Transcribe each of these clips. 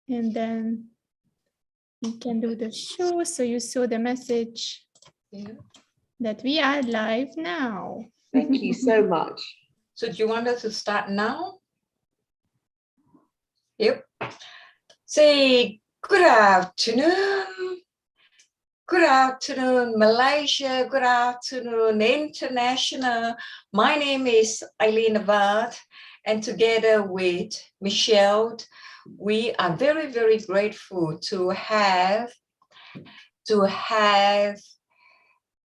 And then we can do the show. So you saw the message that we are live now. Thank you so much. So do you want us to start now? Yep. Say good afternoon. Good afternoon, Malaysia. Good afternoon, international. My name is Aileen, and together with Michele, we are very, very grateful to have,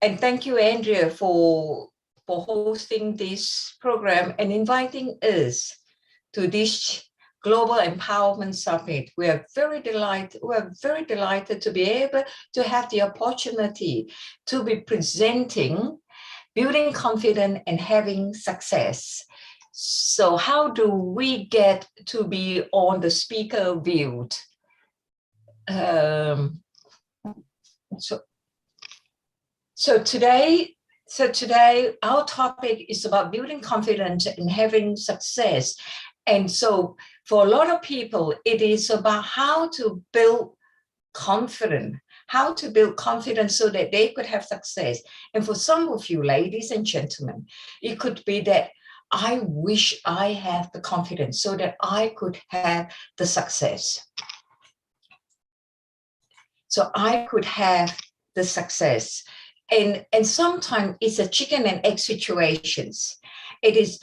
and thank you, Andrea, for hosting this program and inviting us to this Global Empowerment Summit. We are very delighted to be able to have the opportunity to be presenting building confidence and having success. So how do we get to be on the speaker view? So today our topic is about building confidence and having success. And so for a lot of people, it is about how to build confidence so that they could have success. And for some of you, ladies and gentlemen, it could be that I wish I had the confidence so that I could have the success. So I could have the success. And sometimes it's a chicken and egg situations. It is,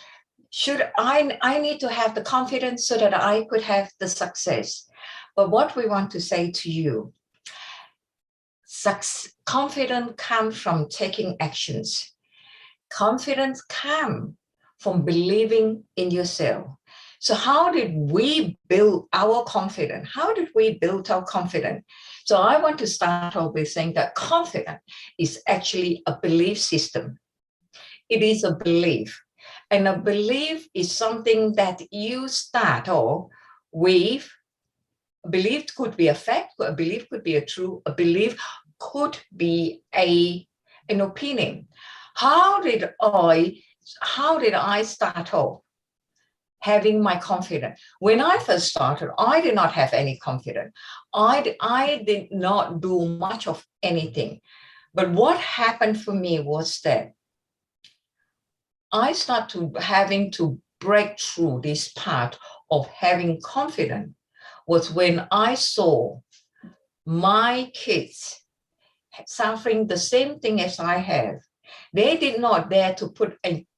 I need to have the confidence so that I could have the success. But what we want to say to you, confidence comes from taking actions. Confidence comes from believing in yourself. So how did we build our confidence? How did we build our confidence? So I want to start off with saying that confidence is actually a belief system. It is a belief. And a belief is something that you start off with. A belief could be a fact, a belief could be a truth, a belief could be an opinion. How did I start off having my confidence? When I first started, I did not have any confidence. I did not do much of anything. But what happened for me was that I started having to break through this part of having confidence was when I saw my kids suffering the same thing as I have. They did not dare to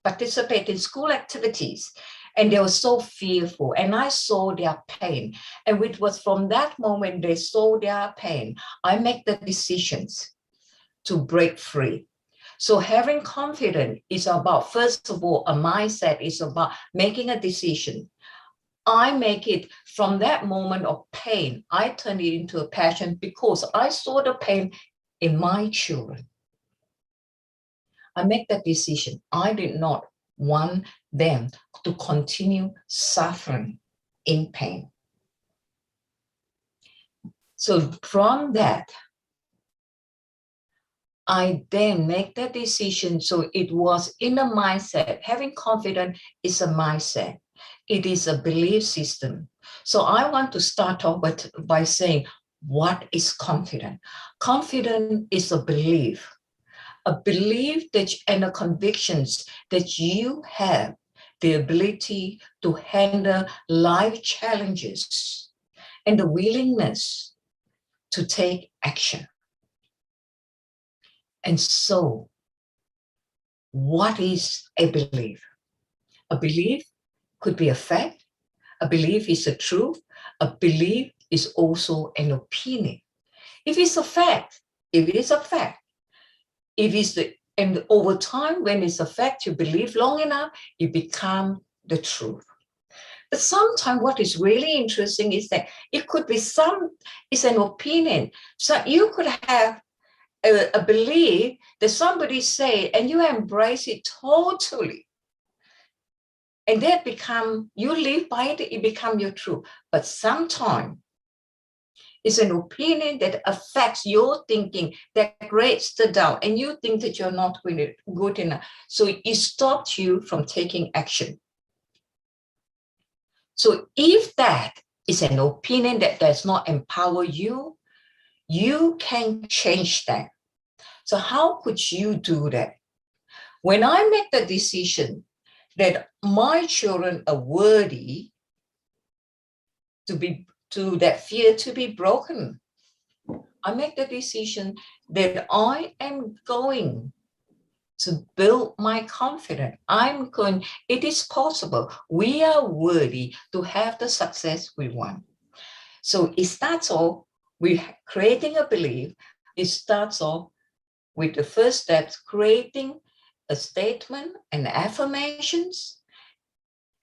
participate in school activities, and they were so fearful, and I saw their pain. And it was from that moment they saw their pain, I make the decisions to break free. So having confidence is about, first of all, a mindset. Is about making a decision. I make it from that moment of pain. I turn it into a passion because I saw the pain in my children. I make that decision. I did not want them to continue suffering in pain. So from that, I then make that decision. So it was in a mindset. Having confidence is a mindset. It is a belief system. So I want to start off by saying, what is confidence? Confidence is a belief that, and a convictions that you have the ability to handle life challenges and the willingness to take action. And so, what is a belief? A belief could be a fact. A belief is a truth. A belief is also an opinion. If it's a fact, and over time, when it's a fact, you believe long enough, it becomes the truth. But sometimes what is really interesting is that it could be it's an opinion. So you could have a belief that somebody say, and you embrace it totally. And that you live by it, it becomes your truth. But sometimes it's an opinion that affects your thinking, that creates the doubt, and you think that you're not good enough. So it stops you from taking action. So if that it's an opinion that does not empower you, you can change that. So how could you do that? When I make the decision that my children are worthy to that fear to be broken, I make the decision that I am going to build my confidence. It is possible. We are worthy to have the success we want. So it starts off with creating a belief. It starts off with the first steps, creating a statement and affirmations.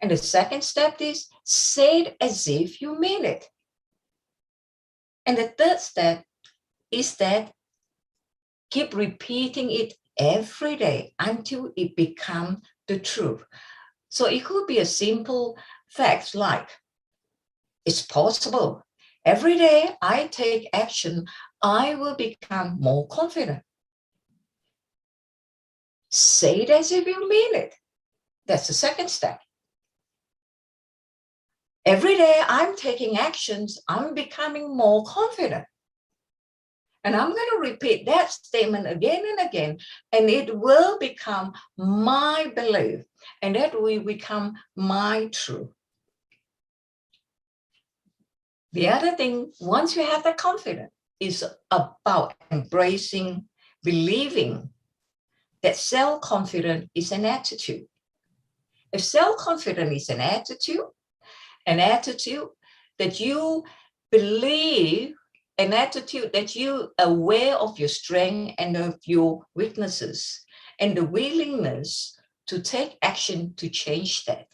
And the second step is say it as if you mean it. And the third step is that keep repeating it every day until it becomes the truth. So it could be a simple fact like, it's possible. Every day I take action, I will become more confident. Say it as if you mean it. That's the second step. Every day I'm taking actions, I'm becoming more confident. And I'm going to repeat that statement again and again, and it will become my belief, and that will become my truth. The other thing, once you have that confidence, is about embracing, believing that self-confidence is an attitude. If self-confidence is an attitude that you believe, an attitude that you are aware of your strength and of your weaknesses, and the willingness to take action to change that.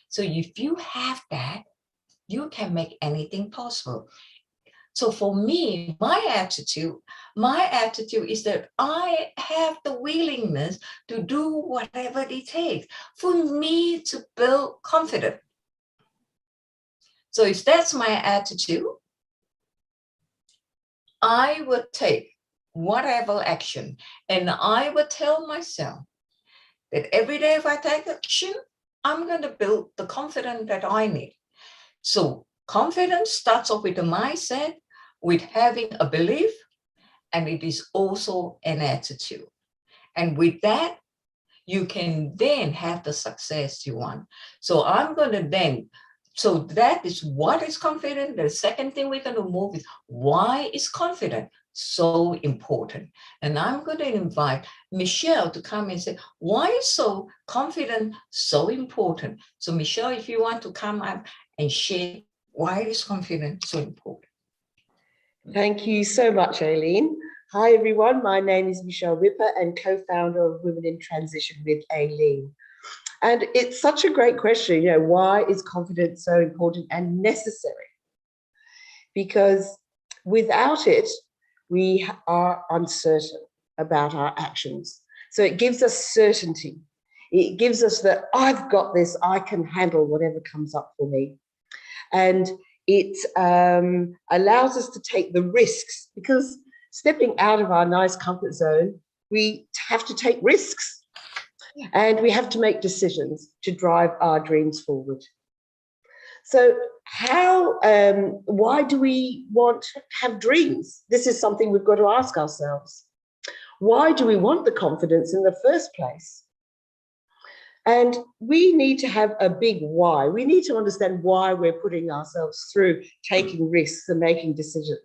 So if you have that, you can make anything possible. So for me, my attitude is that I have the willingness to do whatever it takes for me to build confidence. So if that's my attitude, I will take whatever action, and I will tell myself that every day if I take action, I'm going to build the confidence that I need. So confidence starts off with a mindset, with having a belief, and it is also an attitude. And with that, you can then have the success you want. So so that is what is confident. The second thing we're going to move is why is confident so important? And I'm going to invite Michele to come and say, why is so confident so important? So Michele, if you want to come up and share why is confidence so important? Thank you so much, Aileen. Hi, everyone. My name is Michele Ripper and co-founder of Women in Transition with Aileen. And it's such a great question, why is confidence so important and necessary? Because without it, we are uncertain about our actions. So it gives us certainty. It gives us that I've got this, I can handle whatever comes up for me. And it allows us to take the risks, because stepping out of our nice comfort zone, we have to take risks. And we have to make decisions to drive our dreams forward. So why do we want to have dreams? This is something we've got to ask ourselves. Why do we want the confidence in the first place? And we need to have a big why. We need to understand why we're putting ourselves through taking risks and making decisions.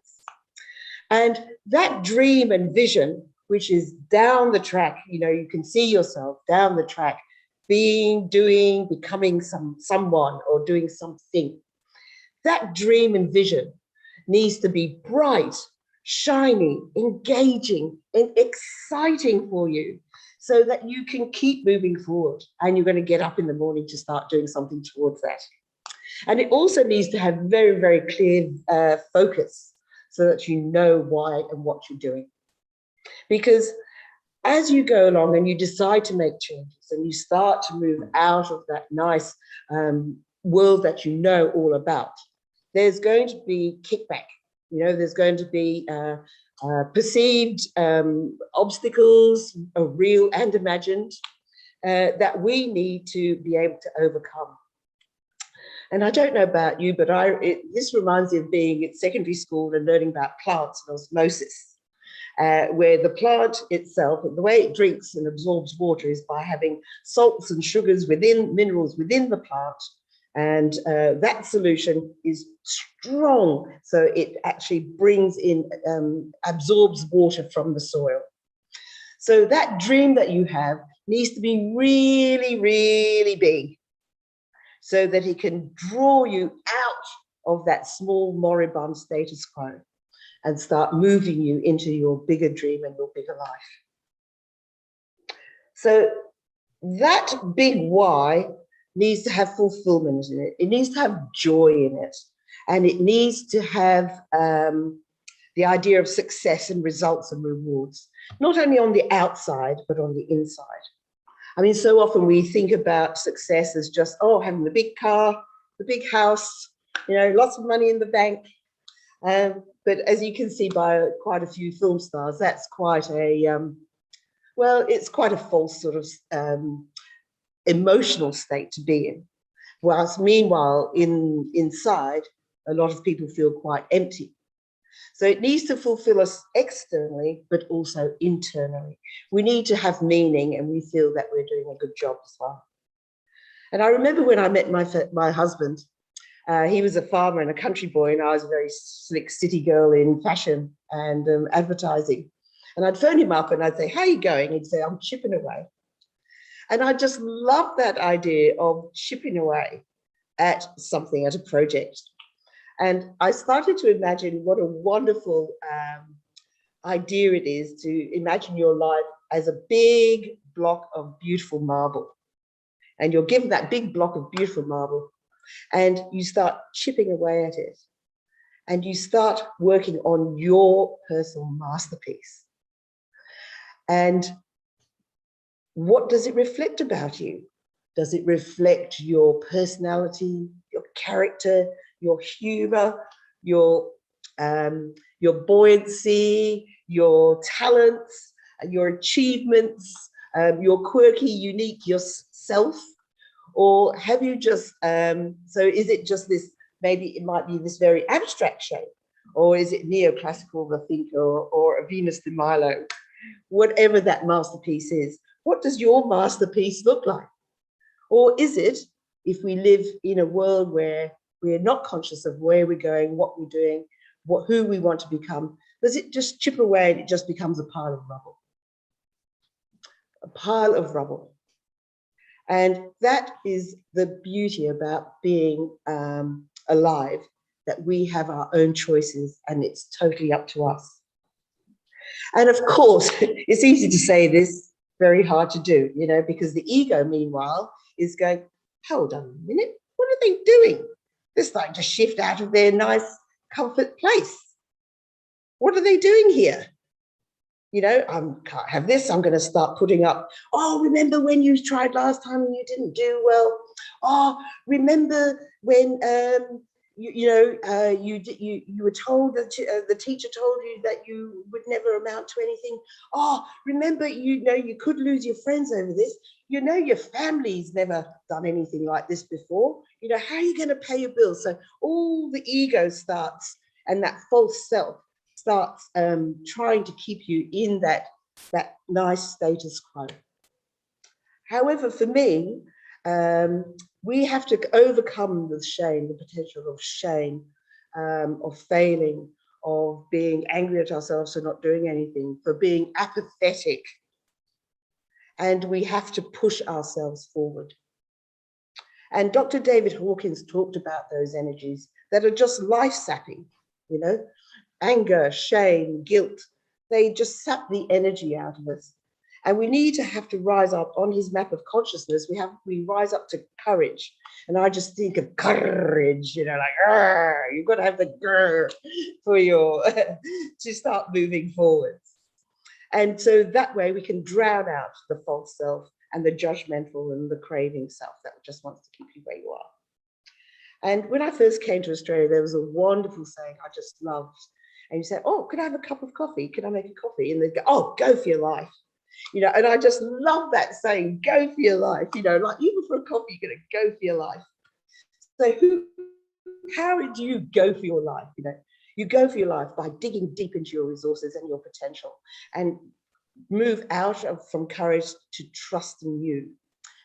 And that dream and vision, which is down the track, you can see yourself down the track, doing, becoming someone or doing something. That dream and vision needs to be bright, shiny, engaging, and exciting for you so that you can keep moving forward and you're going to get up in the morning to start doing something towards that. And it also needs to have very, very clear focus so that you know why and what you're doing. Because as you go along and you decide to make changes and you start to move out of that nice world that you know all about, there's going to be kickback. There's going to be perceived obstacles, real and imagined, that we need to be able to overcome. And I don't know about you, but this reminds me of being at secondary school and learning about plants and osmosis, where the plant itself, the way it drinks and absorbs water is by having salts and sugars within, minerals within the plant. And that solution is strong, so it actually brings in, absorbs water from the soil. So that dream that you have needs to be really, really big, so that it can draw you out of that small moribund status quo and start moving you into your bigger dream and your bigger life. So that big why needs to have fulfillment in it. It needs to have joy in it. And it needs to have the idea of success and results and rewards, not only on the outside, but on the inside. I mean, so often we think about success as just, oh, having the big car, the big house, you know, lots of money in the bank. But as you can see by quite a few film stars, that's quite a, well, it's quite a false sort of emotional state to be in. Whilst meanwhile, inside, a lot of people feel quite empty. So it needs to fulfill us externally, but also internally. We need to have meaning, and we feel that we're doing a good job as well. And I remember when I met my husband, he was a farmer and a country boy, and I was a very slick city girl in fashion and advertising. And I'd phone him up and I'd say, how are you going? He'd say, I'm chipping away. And I just loved that idea of chipping away at something, at a project. And I started to imagine what a wonderful idea it is to imagine your life as a big block of beautiful marble. And you're given that big block of beautiful marble, and you start chipping away at it. And you start working on your personal masterpiece. And what does it reflect about you? Does it reflect your personality, your character, your humor, your buoyancy, your talents, your achievements, your quirky, unique yourself? Or have you just, so is it just this, maybe it might be this very abstract shape, or is it neoclassical, the thinker, or a Venus de Milo? Whatever that masterpiece is, what does your masterpiece look like? Or is it, if we live in a world where we're not conscious of where we're going, what we're doing, who we want to become, does it just chip away and it just becomes a pile of rubble? A pile of rubble. And that is the beauty about being alive, that we have our own choices and it's totally up to us. And of course, it's easy to say this, very hard to do, you know, because the ego, meanwhile, is going, hold on a minute, what are they doing? They're starting to shift out of their nice comfort place. What are they doing here? You know, I can't have this. I'm going to start putting up, oh, remember when you tried last time and you didn't do well? Oh, remember when you were told that the teacher told you that you would never amount to anything. Oh, remember, you could lose your friends over this. You know, your family's never done anything like this before. You know, how are you going to pay your bills? So all the ego starts, and that false self starts trying to keep you in that nice status quo. However, for me, we have to overcome the shame, the potential of shame, of failing, of being angry at ourselves for not doing anything, for being apathetic. And we have to push ourselves forward. And Dr. David Hawkins talked about those energies that are just life-sapping, you know, anger, shame, guilt. They just sap the energy out of us. And we need to have to rise up on his map of consciousness. We rise up to courage. And I just think of courage, you know, like, you've got to have the grr for to start moving forwards. And so that way we can drown out the false self and the judgmental and the craving self that just wants to keep you where you are. And when I first came to Australia, there was a wonderful saying I just loved. And you say, oh, could I have a cup of coffee? Could I make a coffee? And they'd go, oh, go for your life. You know, and I just love that saying, go for your life. You know, like even for a coffee, you're going to go for your life. So how do you go for your life? You know, you go for your life by digging deep into your resources and your potential, and move out from courage to trust in you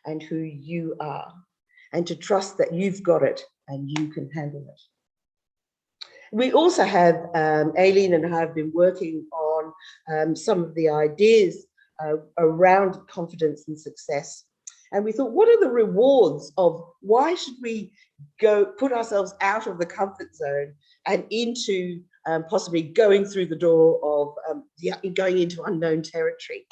and who you are, and to trust that you've got it and you can handle it. We also have, Aileen and I have been working on some of the ideas around confidence and success. And we thought, what are the rewards of why should we put ourselves out of the comfort zone and into possibly going through the door of going into unknown territory?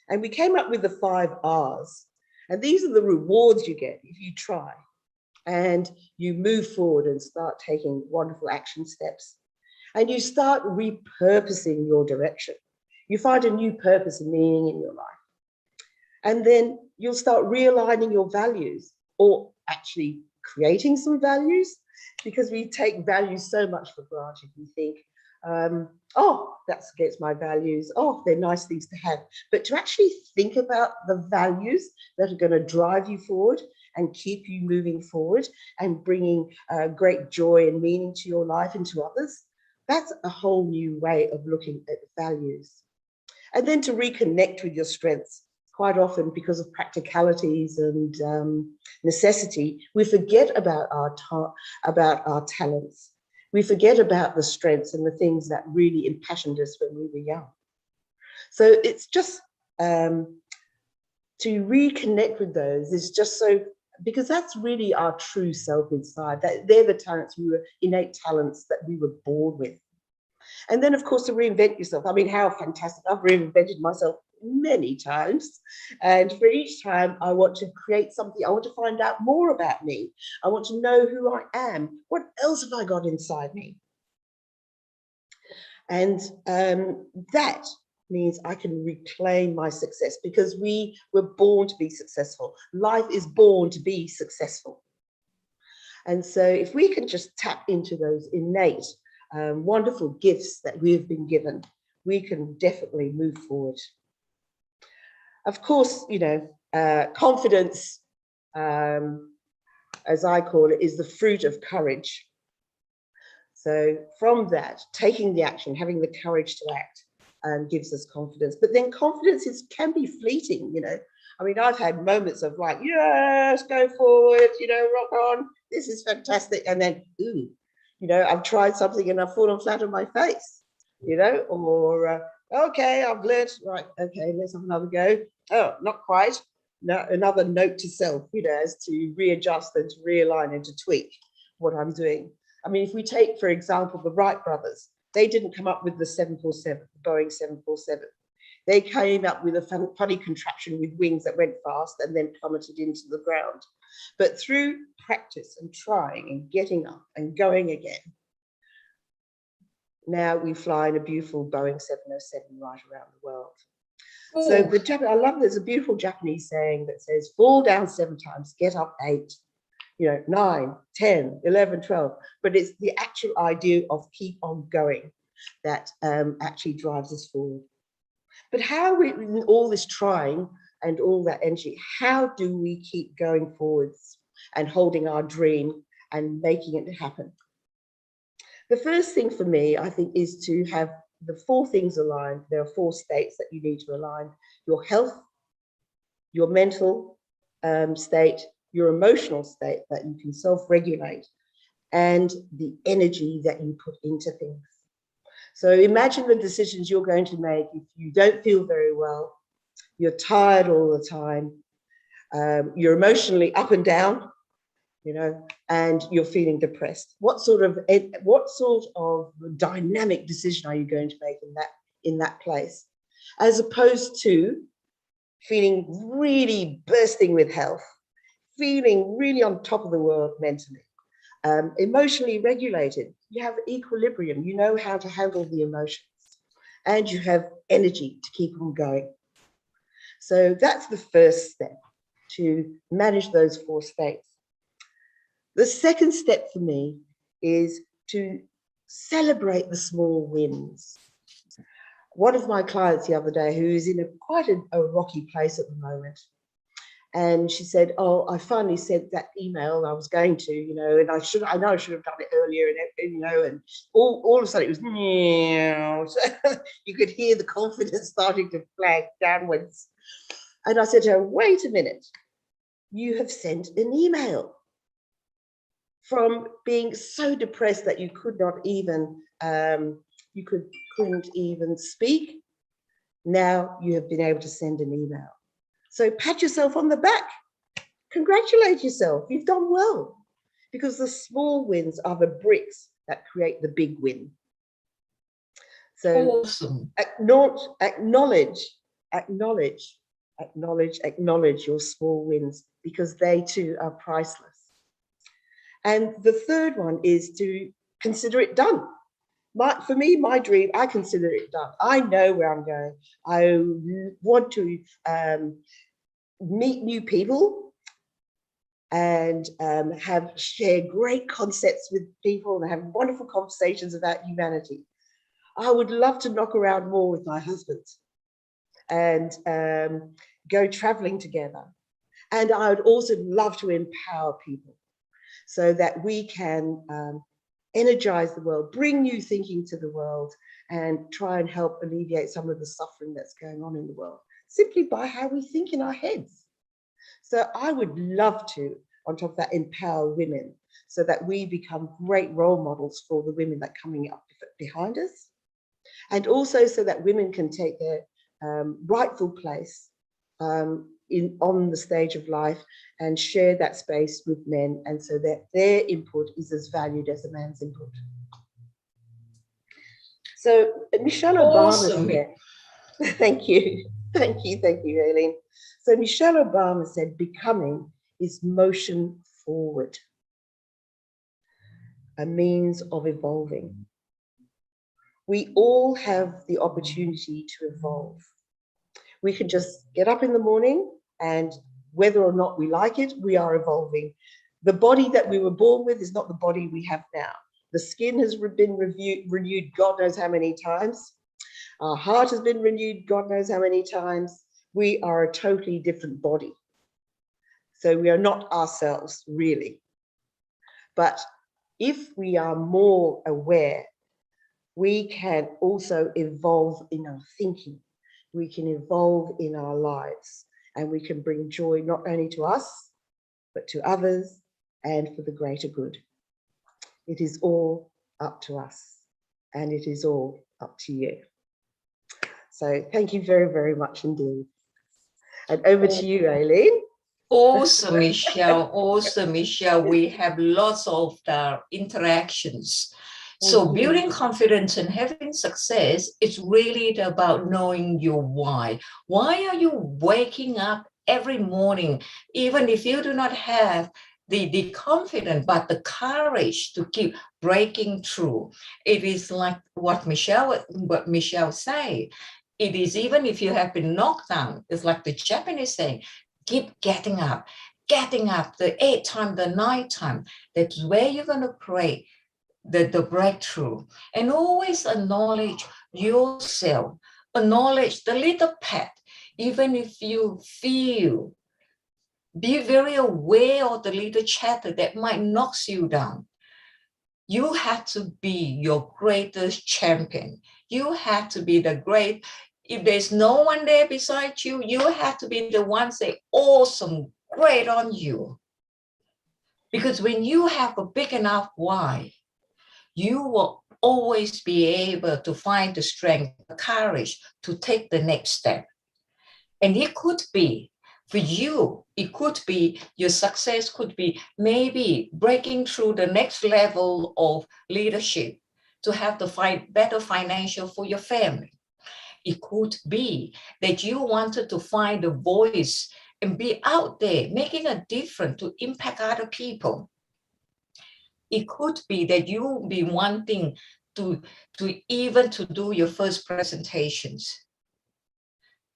And we came up with the 5 R's. And these are the rewards you get if you try and you move forward and start taking wonderful action steps. And you start repurposing your direction. You find a new purpose and meaning in your life. And then you'll start realigning your values, or actually creating some values, because we take values so much for granted. We think, oh, that's against my values. Oh, they're nice things to have. But to actually think about the values that are going to drive you forward and keep you moving forward and bringing great joy and meaning to your life and to others, that's a whole new way of looking at values. And then to reconnect with your strengths. Quite often, because of practicalities and necessity, we forget about our talents. We forget about the strengths and the things that really impassioned us when we were young. So it's just to reconnect with those is just so, because that's really our true self inside. They're the talents, innate talents that we were born with. And then, of course, to reinvent yourself. I mean, how fantastic. I've reinvented myself many times. And for each time, I want to create something. I want to find out more about me. I want to know who I am. What else have I got inside me? And that means I can reclaim my success, because we were born to be successful. Life is born to be successful. And so if we can just tap into those innate wonderful gifts that we have been given, we can definitely move forward. Of course, you know, confidence, as I call it, is the fruit of courage. So from that, taking the action, having the courage to act, gives us confidence. But then confidence can be fleeting, you know. I mean, I've had moments of like, yes, go forward, you know, rock on, this is fantastic. And then, ooh, you know, I've tried something and I've fallen flat on my face, you know, or, okay, I've learned, right, okay, let's have another go. Oh, not quite. No, another note to self, you know, as to readjust and to realign and to tweak what I'm doing. I mean, if we take, for example, the Wright brothers, they didn't come up with the 747, the Boeing 747. They came up with a funny contraption with wings that went fast and then plummeted into the ground. But through practice and trying and getting up and going again, now we fly in a beautiful Boeing 707 right around the world. Ooh. So I love, there's a beautiful Japanese saying that says, fall down 7 times, get up 8, you know, 9, 10, 11, 12. But it's the actual idea of keep on going that actually drives us forward. But how we, in all this trying and all that energy, how do we keep going forwards and holding our dream and making it happen? The first thing for me, I think, is to have the 4 things aligned. There are 4 states that you need to align: your health, your mental state, your emotional state that you can self-regulate, and the energy that you put into things. So imagine the decisions you're going to make if you don't feel very well, you're tired all the time, you're emotionally up and down, you know, and you're feeling depressed. What sort of dynamic decision are you going to make in that place, as opposed to feeling really bursting with health, feeling really on top of the world mentally, emotionally regulated. You have equilibrium, you know how to handle the emotions, and you have energy to keep on going. So that's the first step, to manage those 4 states. The second step for me is to celebrate the small wins. One of my clients the other day, who is in quite a rocky place at the moment, And she said, "Oh, I finally sent that email. I was going to, you know, and I know I should have done it earlier, and you know, and all of a sudden it was, meow." So you could hear the confidence starting to flag downwards. And I said to her, "Wait a minute, you have sent an email from being so depressed that you could not even, couldn't even speak. Now you have been able to send an email. So pat yourself on the back. Congratulate yourself. You've done well, because the small wins are the bricks that create the big win." So Awesome. acknowledge your small wins, because they too are priceless. And the third one is to consider it done. For me, my dream, I consider it done. I know where I'm going. I want to meet new people and share great concepts with people and have wonderful conversations about humanity. I would love to knock around more with my husband and go traveling together. And I would also love to empower people so that we can energize the world, bring new thinking to the world, and try and help alleviate some of the suffering that's going on in the world, simply by how we think in our heads. So I would love to, on top of that, empower women so that we become great role models for the women that are coming up behind us. And also so that women can take their rightful place on the stage of life and share that space with men, and so that their input is as valued as a man's input. So Michele Obama said, thank you, Aileen. So Michele Obama said, becoming is motion forward, a means of evolving. We all have the opportunity to evolve. We can just get up in the morning, and whether or not we like it, we are evolving. The body that we were born with is not the body we have now. The skin has been renewed God knows how many times. Our heart has been renewed God knows how many times. We are a totally different body. So we are not ourselves, really. But if we are more aware, we can also evolve in our thinking. We can evolve in our lives, and we can bring joy not only to us, but to others and for the greater good. It is all up to us, and it is all up to you. So thank you very, very much indeed. And over to you, Aileen. Awesome, Michele. Awesome, Michele. We have lots of interactions. So building confidence and having success is really about knowing your why. Why are you waking up every morning, even if you do not have the confidence, but the courage to keep breaking through? It is like what Michele say. It is, even if you have been knocked down, it's like the Japanese saying, keep getting up, the 8th time, the 9th time. That's where you're going to create the breakthrough. And always acknowledge yourself, acknowledge the little pat, even if you feel, be very aware of the little chatter that might knock you down. You have to be your greatest champion. You have to be the great. If there's no one there beside you, you have to be the one say, awesome, great on you. Because when you have a big enough why, you will always be able to find the strength, the courage to take the next step. And it could be, for you, it could be, your success could be maybe breaking through the next level of leadership to have the better financial for your family. It could be that you wanted to find a voice and be out there making a difference to impact other people. It could be that you'll be wanting to do your first presentations.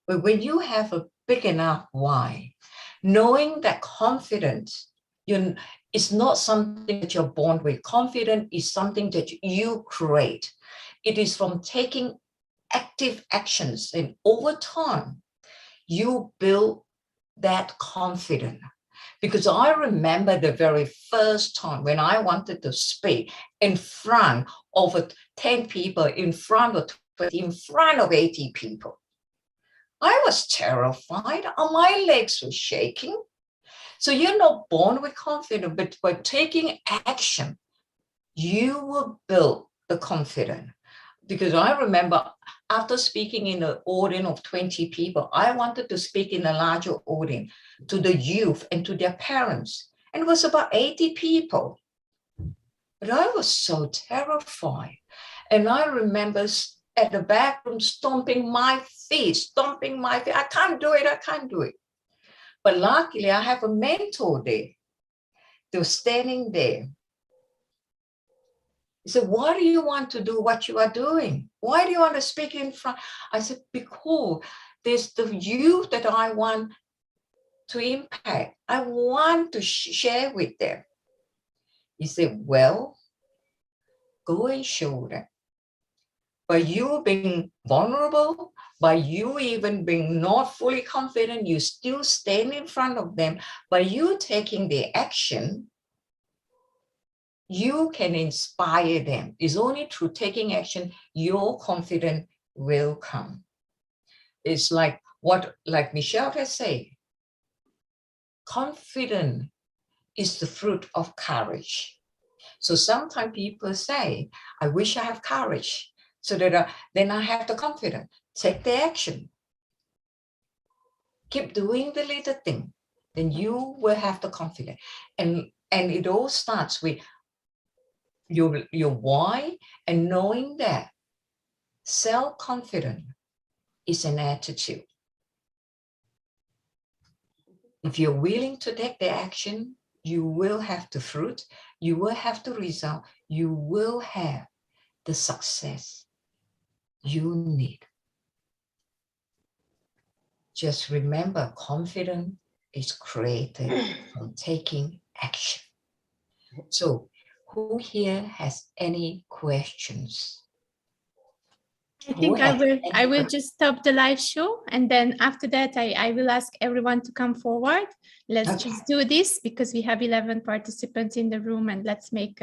But when you have a big enough why, knowing that confidence is not something that you're born with. Confidence is something that you create. It is from taking active actions, and over time, you build that confident. Because I remember the very first time when I wanted to speak in front of 10 people, in front of 20, in front of 80 people. I was terrified, and my legs were shaking. So you're not born with confidence, but by taking action, you will build the confidence. Because I remember after speaking in an audience of 20 people, I wanted to speak in a larger audience to the youth and to their parents. And it was about 80 people. But I was so terrified. And I remember at the back room stomping my feet. I can't do it. But luckily, I have a mentor there. They were standing there. He said, why do you want to do what you are doing? Why do you want to speak in front? I said, because there's the youth that I want to impact. I want to share with them. He said, well, go and show them. By you being vulnerable, by you even being not fully confident, you still stand in front of them. By you taking the action, you can inspire them. It's only through taking action, your confidence will come. It's like Michele has said, confidence is the fruit of courage. So sometimes people say, I wish I have courage so that then I have the confidence. Take the action. Keep doing the little thing. Then you will have the confidence. And it all starts with your why, and knowing that self-confidence is an attitude. If you're willing to take the action, you will have the fruit, you will have the result, you will have the success you need. Just remember, confidence is created from taking action. So, who here has any questions? I think I will just stop the live show, and then after that I will ask everyone to come forward. Let's just do this because we have 11 participants in the room, and let's make